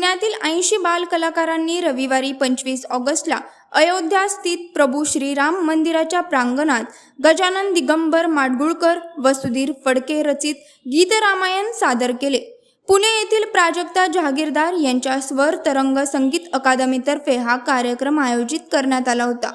पुण्यातील 80 बाल कलाकारांनी रविवारी 25 ऑगस्टला अयोध्या स्थित प्रभू श्रीराम मंदिराच्या प्रांगणात गजानन दिगंबर माडगुळकर व सुधीर फडके रचित गीत रामायण सादर केले। पुणे येथील प्राजक्ता जहागीरदार यांच्या स्वर तरंग संगीत अकादमीतर्फे हा कार्यक्रम आयोजित करण्यात आला होता।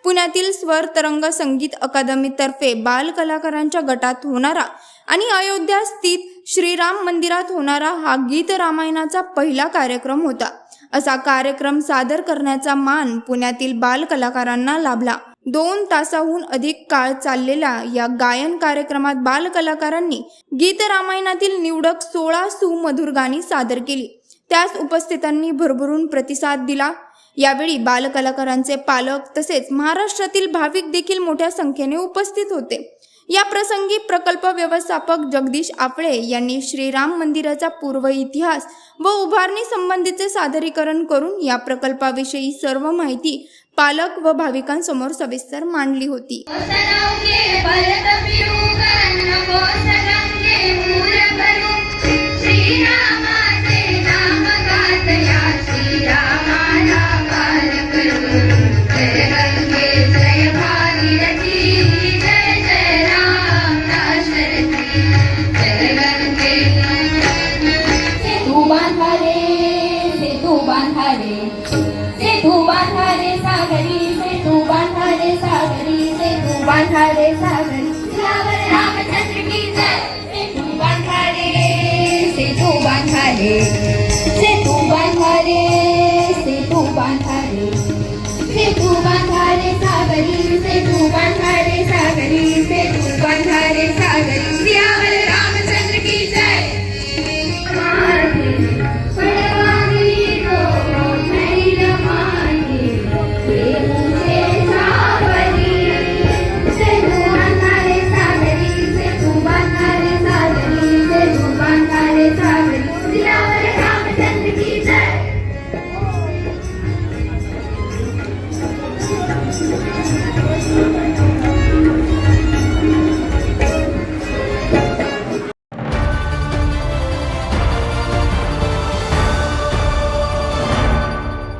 पुण्यातील स्वर तरंग संगीत अकादमीतर्फे बाल कलाकारांच्या गटात होणारा आणि अयोध्या स्थित श्रीराम मंदिरात होणारा हा गीत रामायणाचा पहिला कार्यक्रम होता। असा कार्यक्रम सादर करण्याचा मान पुण्यातील बाल कलाकारांना लाभला। 2 तासाहून अधिक काळ चाललेल्या या गायन कार्यक्रमात बाल कलाकारांनी गीत रामायणातील निवडक 16 सुमधुर गाणी सादर केली। त्यास उपस्थितांनी भरभरून प्रतिसाद दिला। यावेळी बाल कलाकारांचे पालक तसेच महाराष्ट्रातील भाविक देखील मोठ्या संख्येने उपस्थित होते। या प्रसंगी प्रकल्प व्यवस्थापक जगदीश आपळे यांनी श्रीराम मंदिराचा पूर्व इतिहास व उभारणी संबंधीचे सादरीकरण करून या प्रकल्पाविषयी सर्व माहिती पालक व भाविकांसमोर सविस्तर मांडली होती।